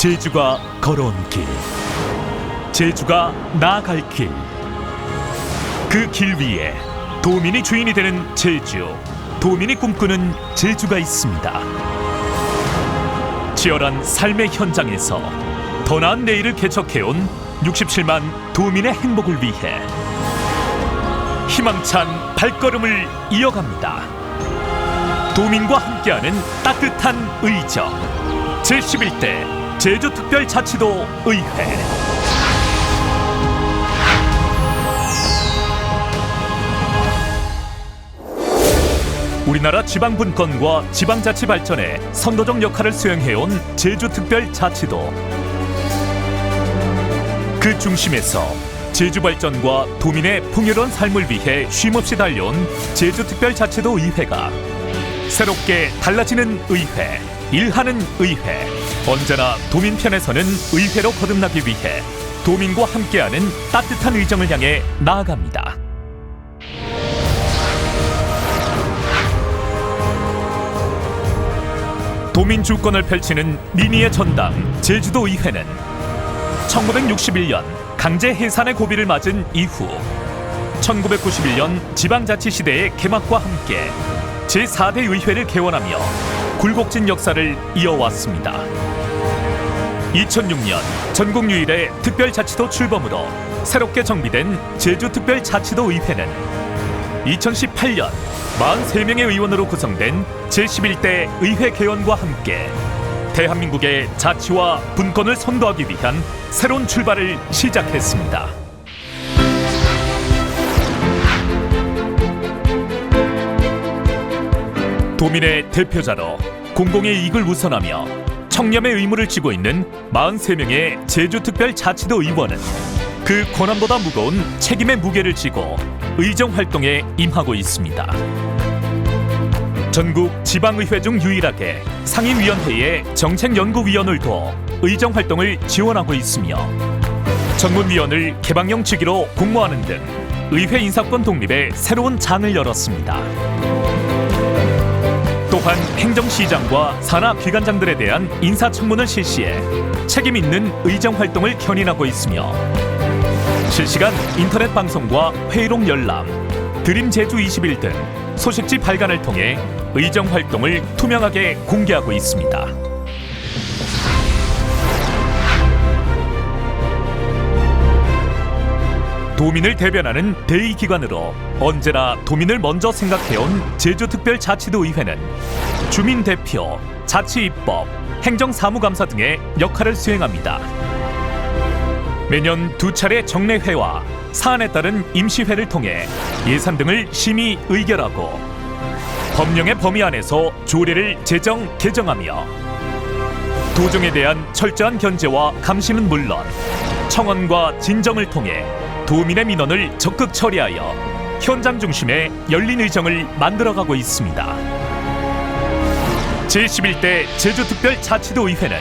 제주가 걸어온 길, 제주가 나아갈 길, 그 길 위에 도민이 주인이 되는 제주, 도민이 꿈꾸는 제주가 있습니다. 치열한 삶의 현장에서 더 나은 내일을 개척해온 67만 도민의 행복을 위해 희망찬 발걸음을 이어갑니다. 도민과 함께하는 따뜻한 의적, 제11대 제주특별자치도 의회. 우리나라 지방분권과 지방자치 발전에 선도적 역할을 수행해온 제주특별자치도. 그 중심에서 제주 발전과 도민의 풍요로운 삶을 위해 쉼없이 달려온 제주특별자치도 의회가 새롭게 달라지는 의회, 일하는 의회, 언제나 도민 편에 서는 의회로 거듭나기 위해 도민과 함께하는 따뜻한 의정을 향해 나아갑니다. 도민 주권을 펼치는 민의의 전당 제주도의회는 1961년 강제 해산의 고비를 맞은 이후 1991년 지방자치 시대의 개막과 함께 제4대 의회를 개원하며 굴곡진 역사를 이어왔습니다. 2006년 전국 유일의 특별자치도 출범으로 새롭게 정비된 제주특별자치도의회는 2018년 43명의 의원으로 구성된 제11대 의회 개원과 함께 대한민국의 자치와 분권을 선도하기 위한 새로운 출발을 시작했습니다. 도민의 대표자로 공공의 이익을 우선하며 청렴의 의무를 지고 있는 43명의 제주특별자치도 의원은 그 권한보다 무거운 책임의 무게를 지고 의정 활동에 임하고 있습니다. 전국 지방의회 중 유일하게 상임위원회에 정책연구위원을 둬 의정 활동을 지원하고 있으며 전문위원을 개방형 직위로 공모하는 등 의회 인사권 독립의 새로운 장을 열었습니다. 또한 행정시장과 산하기관장들에 대한 인사청문을 실시해 책임 있는 의정 활동을 견인하고 있으며 실시간 인터넷 방송과 회의록 열람, 드림 제주 21 등 소식지 발간을 통해 의정 활동을 투명하게 공개하고 있습니다. 도민을 대변하는 대의기관으로 언제나 도민을 먼저 생각해온 제주특별자치도의회는 주민대표, 자치입법, 행정사무감사 등의 역할을 수행합니다. 매년 2차례 정례회와 사안에 따른 임시회를 통해 예산 등을 심의 의결하고 법령의 범위 안에서 조례를 제정, 개정하며 도정에 대한 철저한 견제와 감시는 물론 청원과 진정을 통해 도민의 민원을 적극 처리하여 현장 중심의 열린 의정을 만들어가고 있습니다. 제11대 제주특별자치도의회는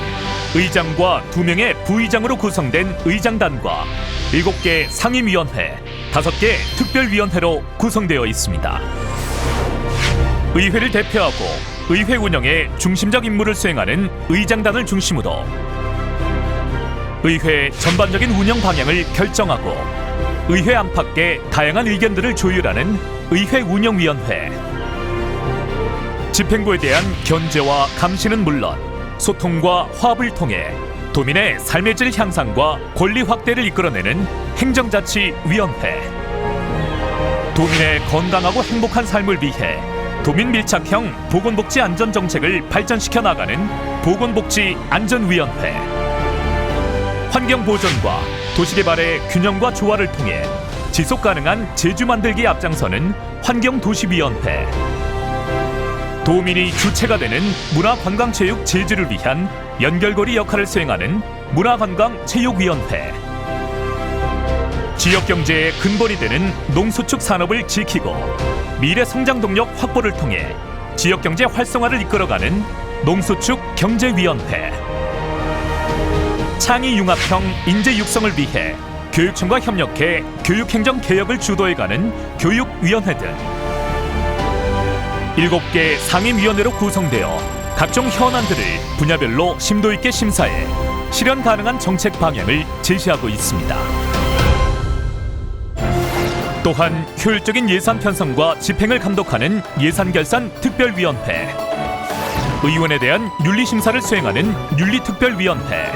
의장과 2명의 부의장으로 구성된 의장단과 7개 상임위원회, 5개 특별위원회로 구성되어 있습니다. 의회를 대표하고 의회 운영에 중심적 임무를 수행하는 의장단을 중심으로 의회 전반적인 운영 방향을 결정하고 의회 안팎의 다양한 의견들을 조율하는 의회운영위원회, 집행부에 대한 견제와 감시는 물론 소통과 화합을 통해 도민의 삶의 질 향상과 권리 확대를 이끌어내는 행정자치위원회, 도민의 건강하고 행복한 삶을 위해 도민 밀착형 보건복지안전정책을 발전시켜 나가는 보건복지안전위원회, 환경보존과 도시개발의 균형과 조화를 통해 지속가능한 제주 만들기에 앞장서는 환경도시위원회, 도민이 주체가 되는 문화관광체육 제주를 위한 연결고리 역할을 수행하는 문화관광체육위원회, 지역경제의 근본이 되는 농수축 산업을 지키고 미래 성장 동력 확보를 통해 지역경제 활성화를 이끌어가는 농수축경제위원회, 창의융합형 인재 육성을 위해 교육청과 협력해 교육행정 개혁을 주도해가는 교육위원회 등 7개 상임위원회로 구성되어 각종 현안들을 분야별로 심도 있게 심사해 실현 가능한 정책 방향을 제시하고 있습니다. 또한 효율적인 예산 편성과 집행을 감독하는 예산결산특별위원회, 의원에 대한 윤리심사를 수행하는 윤리특별위원회,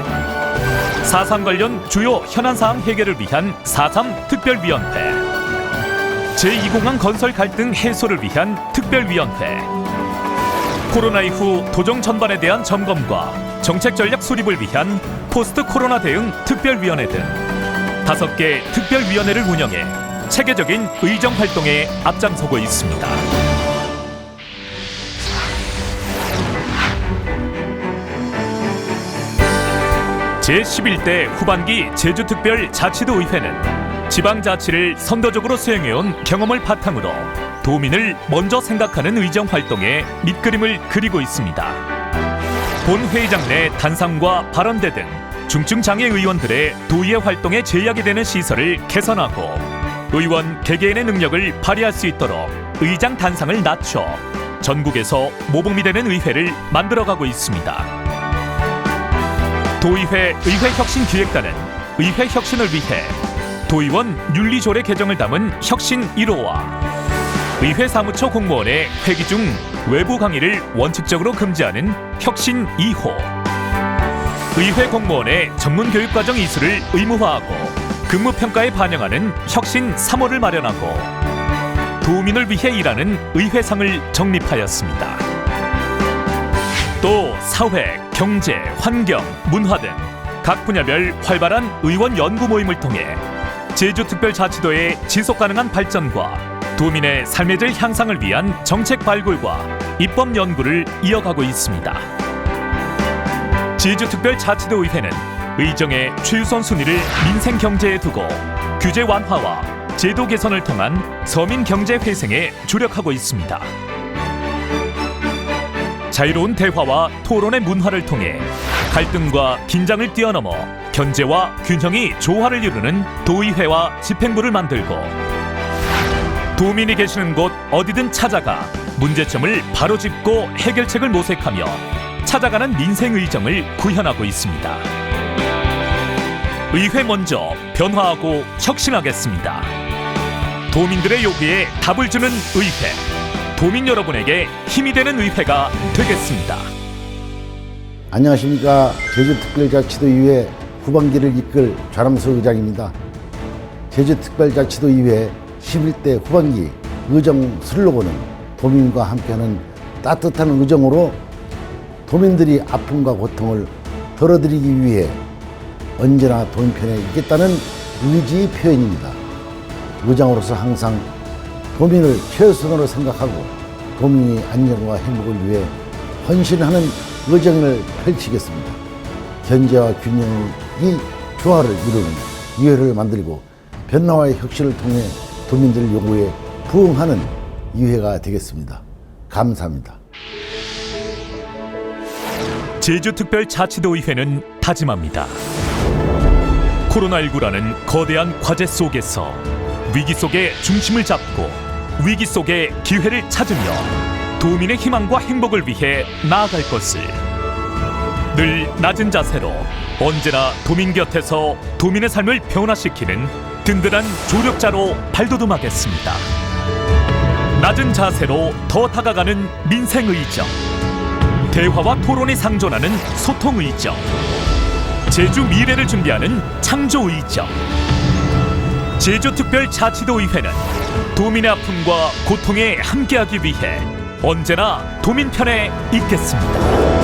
4.3 관련 주요 현안사항 해결을 위한 4.3 특별위원회, 제2공항 건설 갈등 해소를 위한 특별위원회, 코로나 이후 도정 전반에 대한 점검과 정책 전략 수립을 위한 포스트 코로나 대응 특별위원회 등 5개 특별위원회를 운영해 체계적인 의정 활동에 앞장서고 있습니다. 제11대 후반기 제주특별자치도의회는 지방자치를 선도적으로 수행해온 경험을 바탕으로 도민을 먼저 생각하는 의정 활동에 밑그림을 그리고 있습니다. 본 회의장 내 단상과 발언대 등 중증장애 의원들의 도의회 활동에 제약이 되는 시설을 개선하고 의원 개개인의 능력을 발휘할 수 있도록 의장 단상을 낮춰 전국에서 모범이 되는 의회를 만들어가고 있습니다. 도의회 의회혁신기획단은 의회 혁신을 위해 도의원 윤리조례 개정을 담은 혁신 1호와 의회 사무처 공무원의 회기 중 외부 강의를 원칙적으로 금지하는 혁신 2호, 의회 공무원의 전문교육과정 이수를 의무화하고 근무평가에 반영하는 혁신 3호를 마련하고 도민을 위해 일하는 의회상을 정립하였습니다. 또 사회, 경제, 환경, 문화 등 각 분야별 활발한 의원 연구 모임을 통해 제주특별자치도의 지속가능한 발전과 도민의 삶의 질 향상을 위한 정책 발굴과 입법 연구를 이어가고 있습니다. 제주특별자치도의회는 의정의 최우선 순위를 민생 경제에 두고 규제 완화와 제도 개선을 통한 서민 경제 회생에 주력하고 있습니다. 자유로운 대화와 토론의 문화를 통해 갈등과 긴장을 뛰어넘어 견제와 균형이 조화를 이루는 도의회와 집행부를 만들고 도민이 계시는 곳 어디든 찾아가 문제점을 바로 짚고 해결책을 모색하며 찾아가는 민생의정을 구현하고 있습니다. 의회 먼저 변화하고 혁신하겠습니다. 도민들의 요구에 답을 주는 의회, 도민 여러분에게 힘이 되는 의회가 되겠습니다. 안녕하십니까. 제주특별자치도의회 후반기를 이끌 좌람수 의장입니다. 제주특별자치도의회 11대 후반기 의정 슬로건은 도민과 함께하는 따뜻한 의정으로 도민들이 아픔과 고통을 덜어드리기 위해 언제나 도민 편에 있겠다는 의지의 표현입니다. 의장으로서 항상 도민을 최우선으로 생각하고 도민의 안녕과 행복을 위해 헌신하는 의정을 펼치겠습니다. 견제와 균형이 조화를 이루는 의회를 만들고 변화와의 혁신을 통해 도민들 요구에 부응하는 의회가 되겠습니다. 감사합니다. 제주특별자치도의회는 다짐합니다. 코로나19라는 거대한 과제 속에서 위기 속에 중심을 잡고 위기 속에 기회를 찾으며 도민의 희망과 행복을 위해 나아갈 것을 늘 낮은 자세로 언제나 도민 곁에서 도민의 삶을 변화시키는 든든한 조력자로 발돋움하겠습니다. 낮은 자세로 더 다가가는 민생의정, 대화와 토론이 상존하는 소통의정, 제주 미래를 준비하는 창조의정. 제주특별자치도의회는 도민의 아픔과 고통에 함께하기 위해 언제나 도민 편에 있겠습니다.